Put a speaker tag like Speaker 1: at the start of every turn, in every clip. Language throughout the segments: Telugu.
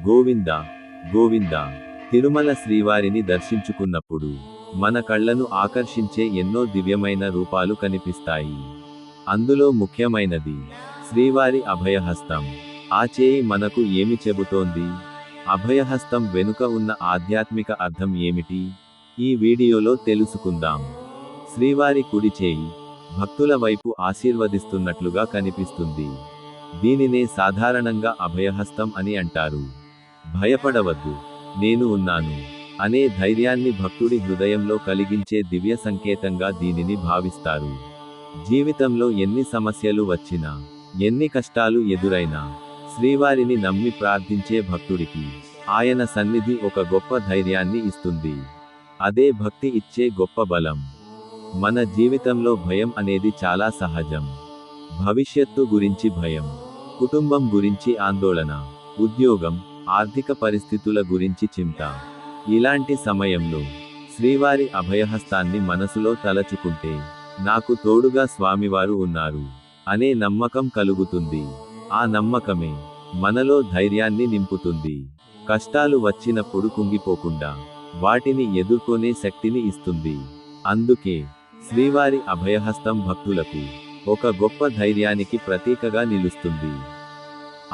Speaker 1: గోవింద గోవింద. తిరుమల శ్రీవారిని దర్శించుకున్నప్పుడు మన కళ్ళను ఆకర్షించే ఎన్నో దివ్యమైన రూపాలు కనిపిస్తాయి. అందులో ముఖ్యమైనది శ్రీవారి అభయహస్తం. ఆ చేయి మనకు ఏమి చెబుతోంది? అభయహస్తం వెనుక ఉన్న ఆధ్యాత్మిక అర్థం ఏమిటి? ఈ వీడియోలో తెలుసుకుందాం. శ్రీవారి కుడి చేయి భక్తుల వైపు ఆశీర్వదిస్తున్నట్లుగా కనిపిస్తుంది. దీనినే సాధారణంగా అభయహస్తం అని అంటారు. భయపడవద్దు, నేను ఉన్నాను అనే ధైర్యాన్ని భక్తుడి హృదయంలో కలిగించే దివ్య సంకేతంగా దీనిని భావిస్తారు. జీవితంలో ఎన్ని సమస్యలు వచ్చినా, ఎన్ని కష్టాలు ఎదురైనా, శ్రీవారిని నమ్మి ప్రార్థించే భక్తుడికి ఆయన సన్నిధి ఒక గొప్ప ధైర్యాన్ని ఇస్తుంది. అదే భక్తి ఇచ్చే గొప్ప బలం. మన జీవితంలో భయం అనేది చాలా సహజం. భవిష్యత్తు గురించి భయం, కుటుంబం గురించి ఆందోళన, ఉద్యోగం, ఆర్థిక పరిస్థితుల గురించి చింత. ఇలాంటి సమయంలో శ్రీవారి అభయహస్తాన్ని మనసులో తలచుకుంటే, నాకు తోడుగా స్వామివారు ఉన్నారు అనే నమ్మకం కలుగుతుంది. ఆ నమ్మకమే మనలో ధైర్యాన్ని నింపుతుంది. కష్టాలు వచ్చినప్పుడు కుంగిపోకుండా వాటిని ఎదుర్కొనే శక్తిని ఇస్తుంది. అందుకే శ్రీవారి అభయహస్తం భక్తులకు ఒక గొప్ప ధైర్యానికి ప్రతీకగా నిలుస్తుంది.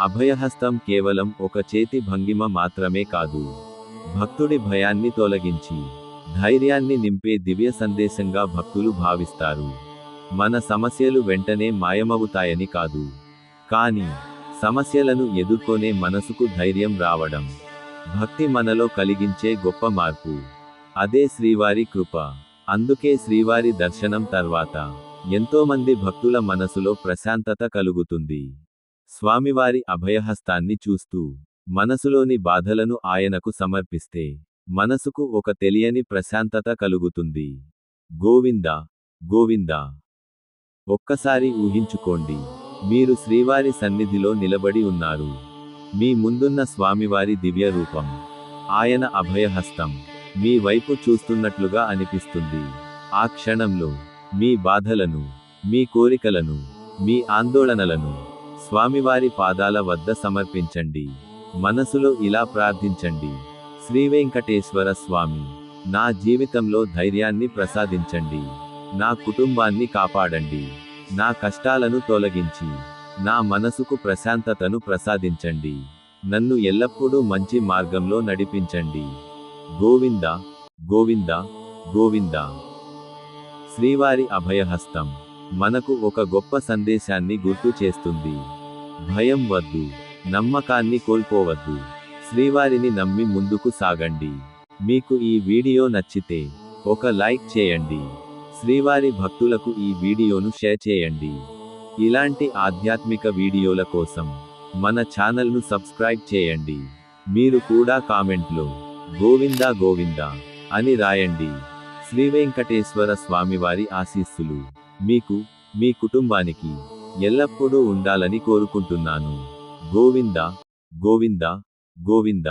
Speaker 1: అభయహస్తం కేవలం ఒక చేతి భంగిమ మాత్రమే కాదు, భక్తుడి భయాన్ని తొలగించి ధైర్యాన్ని నింపే దివ్య సందేశంగా భక్తులు భావిస్తారు. మన సమస్యలు వెంటనే మాయమవుతాయని కాదు, కానీ సమస్యలను ఎదుర్కొనే మనసుకు ధైర్యం రావడం, భక్తి మనలో కలిగించే గొప్ప మార్పు. అదే శ్రీవారి కృప. అందుకే శ్రీవారి దర్శనం తర్వాత ఎంతోమంది భక్తుల మనసులో ప్రశాంతత కలుగుతుంది. స్వామివారి అభయహస్తాన్ని చూస్తూ మనసులోని బాధలను ఆయనకు సమర్పిస్తే మనసుకు ఒక తెలియని ప్రశాంతత కలుగుతుంది. గోవింద గోవింద. ఒక్కసారి ఊహించుకోండి, మీరు శ్రీవారి సన్నిధిలో నిలబడి ఉన్నారు. మీ ముందున్న స్వామివారి దివ్య రూపం, ఆయన అభయహస్తం మీ వైపు చూస్తున్నట్లుగా అనిపిస్తుంది. ఆ క్షణంలో మీ బాధలను, మీ కోరికలను, మీ ఆందోళనలను స్వామివారి పాదాల వద్ద సమర్పించండి. మనసులో ఇలా ప్రార్థించండి: శ్రీవేంకటేశ్వర స్వామి, నా జీవితంలో ధైర్యాన్ని ప్రసాదించండి. నా కుటుంబాన్ని కాపాడండి. నా కష్టాలను తొలగించి నా మనసుకు ప్రశాంతతను ప్రసాదించండి. నన్ను ఎల్లప్పుడూ మంచి మార్గంలో నడిపించండి. గోవింద గోవింద గోవింద. శ్రీవారి అభయహస్తం మనకు ఒక గొప్ప సందేశాన్ని గుర్తు చేస్తుంది. భయం వద్దు, నమ్మకాన్ని కోల్పోవద్దు. శ్రీవారిని నమ్మి ముందుకు సాగండి. మీకు ఈ వీడియో నచ్చితే ఒక లైక్ చేయండి. శ్రీవారి భక్తులకు ఈ వీడియోను షేర్ చేయండి. ఇలాంటి ఆధ్యాత్మిక వీడియోల కోసం మన ఛానల్ను సబ్స్క్రైబ్ చేయండి. మీరు కూడా కామెంట్లో గోవింద గోవింద అని రాయండి. శ్రీవేంకటేశ్వర స్వామివారి ఆశీస్సులు మీకు, మీ కుటుంబానికి ఎల్లప్పుడూ ఉండాలని కోరుకుంటున్నాను. గోవింద గోవింద గోవింద.